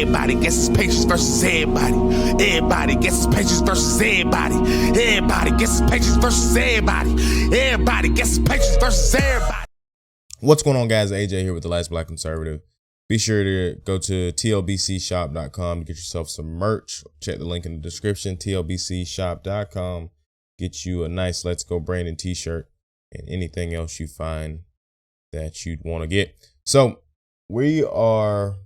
Everybody guesses patience versus everybody. Everybody guesses patience versus everybody. Everybody guesses patience versus everybody. Everybody guesses patience versus everybody. What's going on, guys? AJ here with The Last Black Conservative. Be sure to go to tlbcshop.com to get yourself some merch. Check the link in the description, tlbcshop.com. Get you a nice Let's Go Brandon t-shirt and anything else you find that you'd want to get. So we are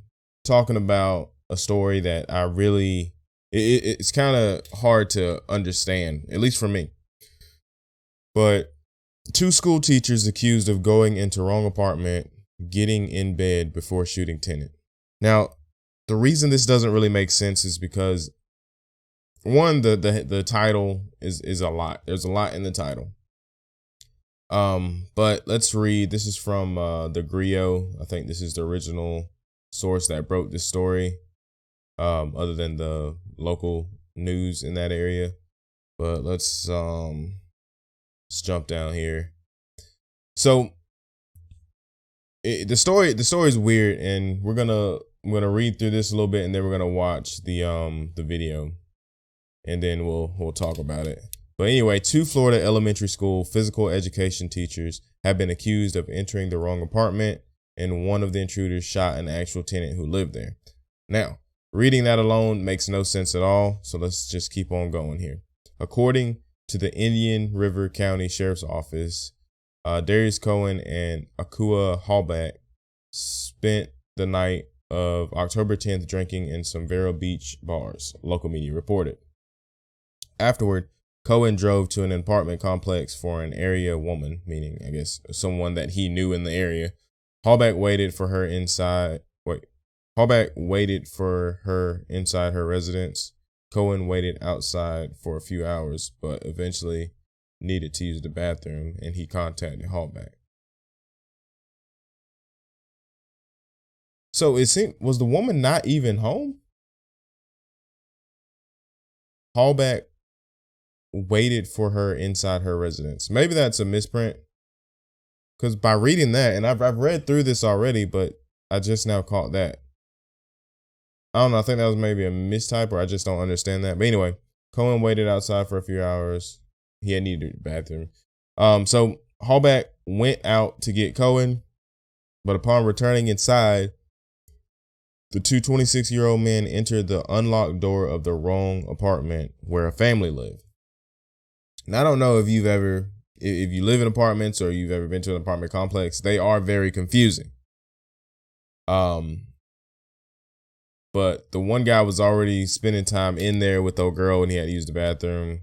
talking about a story that I really, it's kind of hard to understand, at least for me. But two school teachers accused of going into wrong apartment, getting in bed before shooting tenant. Now, the reason this doesn't really make sense is because, one, the title is a lot. There's a lot in the title. But let's read. This is from the Griot. I think this is the original source that broke this story, other than the local news in that area. But let's jump down here. So the story is weird, and I'm gonna read through this a little bit, and then we're gonna watch the video, and then we'll talk about it. But anyway, two Florida elementary school physical education teachers have been accused of entering the wrong apartment, and one of the intruders shot an actual tenant who lived there. Now, reading that alone makes no sense at all, so let's just keep on going here. According to the Indian River County Sheriff's Office, Darius Cohen and Akua Hallback spent the night of October 10th drinking in some Vero Beach bars, local media reported. Afterward, Cohen drove to an apartment complex for an area woman, meaning, I guess, someone that he knew in the area. Hallback waited for her inside her residence. Cohen waited outside for a few hours, but eventually needed to use the bathroom, and he contacted Hallback. So it seemed, was the woman not even home? Hallback waited for her inside her residence. Maybe that's a misprint, because by reading that, and I've read through this already, but I just now caught that. I don't know. I think that was maybe a mistype, or I just don't understand that. But anyway, Cohen waited outside for a few hours. He had needed the bathroom. So Hallback went out to get Cohen, but upon returning inside, the two 26-year-old men entered the unlocked door of the wrong apartment where a family lived. And I don't know if you live in apartments or you've ever been to an apartment complex. They are very confusing. But the one guy was already spending time in there with the old girl, and he had to use the bathroom.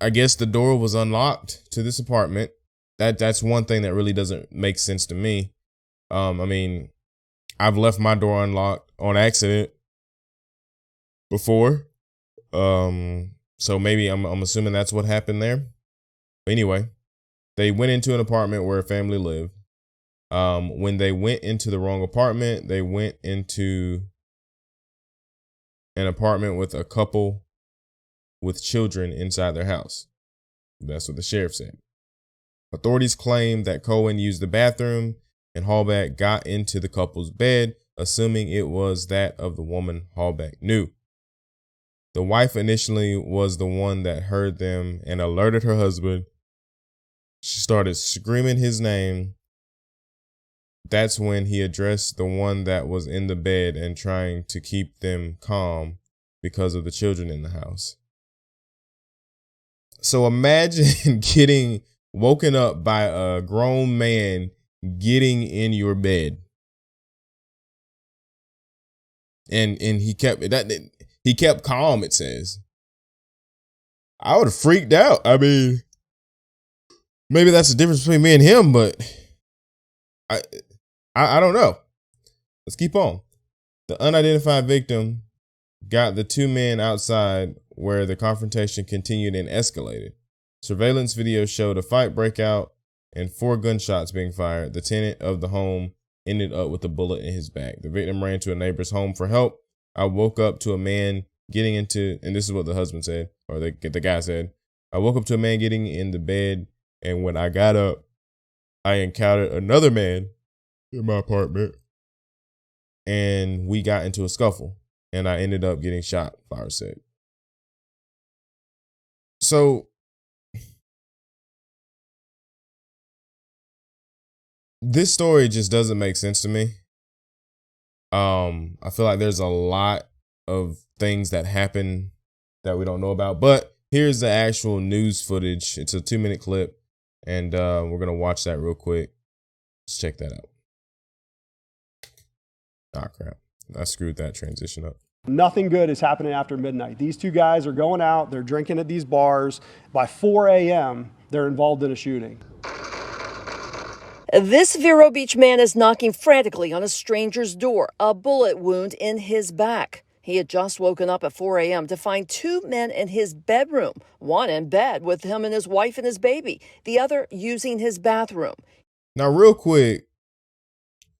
I guess the door was unlocked to this apartment. That's one thing that really doesn't make sense to me. I mean, I've left my door unlocked on accident before. So maybe I'm assuming that's what happened there. But anyway, they went into an apartment where a family lived. When they went into the wrong apartment, they went into an apartment with a couple with children inside their house. That's what the sheriff said. Authorities claim that Cohen used the bathroom and Hallback got into the couple's bed, assuming it was that of the woman Hallback knew. The wife initially was the one that heard them and alerted her husband. She started screaming his name. That's when he addressed the one that was in the bed and trying to keep them calm because of the children in the house. So imagine getting woken up by a grown man getting in your bed. And he kept calm, it says. I would have freaked out. I mean, maybe that's the difference between me and him, but I don't know. Let's keep on. The unidentified victim got the two men outside where the confrontation continued and escalated. Surveillance video showed a fight break out and 4 gunshots being fired. The tenant of the home ended up with a bullet in his back. The victim ran to a neighbor's home for help. I woke up to a man getting into, and this is what the husband said, or the guy said, I woke up to a man getting in the bed, and when I got up, I encountered another man in my apartment and we got into a scuffle, and I ended up getting shot, Flowers said. So this story just doesn't make sense to me. I feel like there's a lot of things that happen that we don't know about, but here's the actual news footage. It's a 2-minute clip, and we're gonna watch that real quick. Let's check that out. Ah, crap. I screwed that transition up. Nothing good is happening after midnight. These two guys are going out, they're drinking at these bars. By 4 a.m., they're involved in a shooting. This Vero Beach man is knocking frantically on a stranger's door, a bullet wound in his back. He had just woken up at 4 a.m. to find two men in his bedroom, one in bed with him and his wife and his baby, the other using his bathroom. Now, real quick,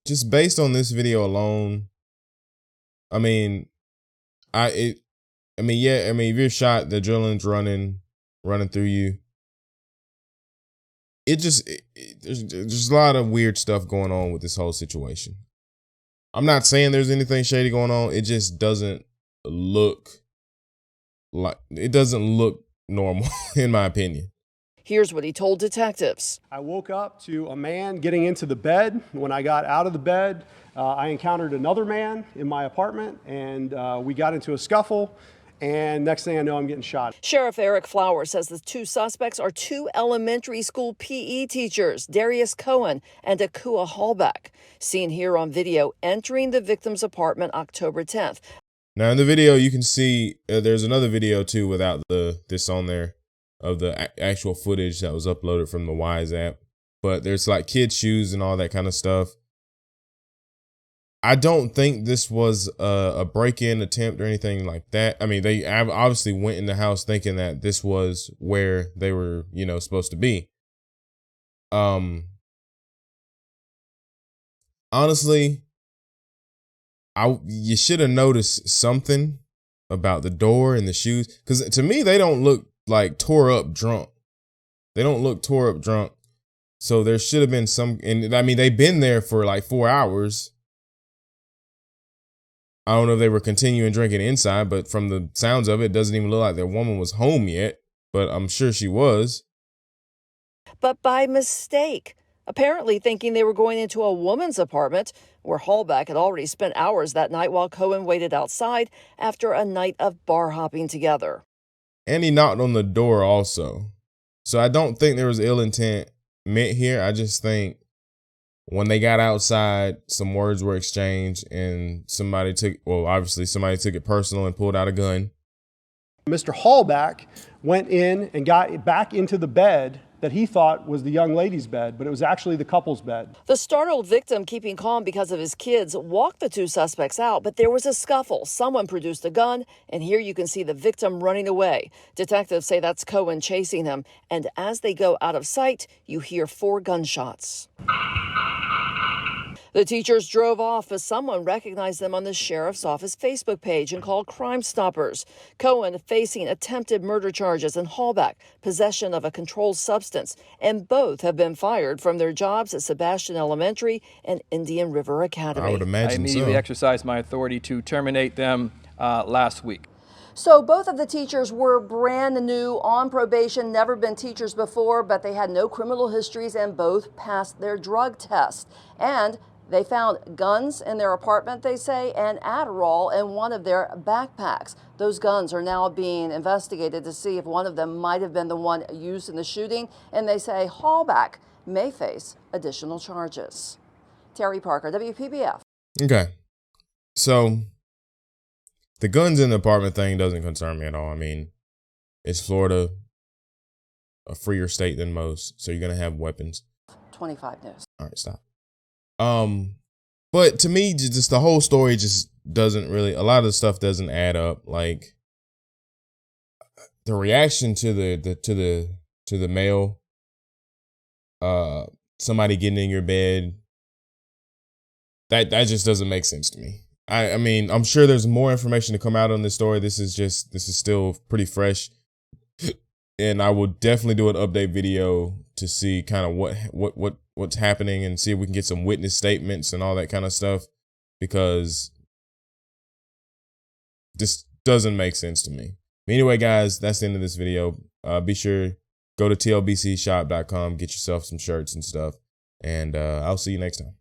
just based on this video alone, I mean, if you're shot, the adrenaline's running through you. There's a lot of weird stuff going on with this whole situation. I'm not saying there's anything shady going on. It just doesn't look normal, in my opinion. Here's what he told detectives. I woke up to a man getting into the bed. When I got out of the bed, I encountered another man in my apartment, and we got into a scuffle. And next thing I know, I'm getting shot. Sheriff Eric Flowers says the two suspects are two elementary school PE teachers, Darius Cohen and Akua Hallback, seen here on video entering the victim's apartment October 10th. Now, in the video, you can see there's another video, too, without this on there of the actual footage that was uploaded from the Wise app. But there's like kids' shoes and all that kind of stuff. I don't think this was a break-in attempt or anything like that. I mean, they obviously went in the house thinking that this was where they were, supposed to be. Honestly, you should have noticed something about the door and the shoes, because to me, they don't look like tore up drunk. They don't look tore up drunk. So there should have been some, and I mean, they've been there for like 4 hours. I don't know if they were continuing drinking inside, but from the sounds of it, it doesn't even look like the woman was home yet, but I'm sure she was. But by mistake, apparently thinking they were going into a woman's apartment where Hallback had already spent hours that night while Cohen waited outside after a night of bar hopping together. And he knocked on the door also. So I don't think there was ill intent meant here. I just think when they got outside, some words were exchanged and somebody took it personal and pulled out a gun. Mr. Hallback went in and got back into the bed that he thought was the young lady's bed, but it was actually the couple's bed. The startled victim, keeping calm because of his kids, walked the two suspects out, but there was a scuffle. Someone produced a gun, and here you can see the victim running away. Detectives say that's Cohen chasing him, and as they go out of sight, you hear 4 gunshots. The teachers drove off as someone recognized them on the sheriff's office Facebook page and called Crime Stoppers. Cohen facing attempted murder charges and Hallback possession of a controlled substance, and both have been fired from their jobs at Sebastian Elementary and Indian River Academy. I would imagine I immediately exercised my authority to terminate them last week. So both of the teachers were brand new, on probation, never been teachers before, but they had no criminal histories and both passed their drug test. And they found guns in their apartment, they say, and Adderall in one of their backpacks. Those guns are now being investigated to see if one of them might have been the one used in the shooting, and they say Hallback may face additional charges. Terry Parker, WPBF. Okay. So the guns in the apartment thing doesn't concern me at all. I mean, it's Florida, a freer state than most, so you're going to have weapons. 25 News. All right, stop. But to me, just the whole story just doesn't really, a lot of the stuff doesn't add up. Like the reaction to the mail, somebody getting in your bed, that just doesn't make sense to me. I mean, I'm sure there's more information to come out on this story. This is still pretty fresh. And I will definitely do an update video to see kind of what's happening and see if we can get some witness statements and all that kind of stuff. because this doesn't make sense to me. Anyway, guys, that's the end of this video. Be sure go to tlbcshop.com, get yourself some shirts and stuff, and I'll see you next time.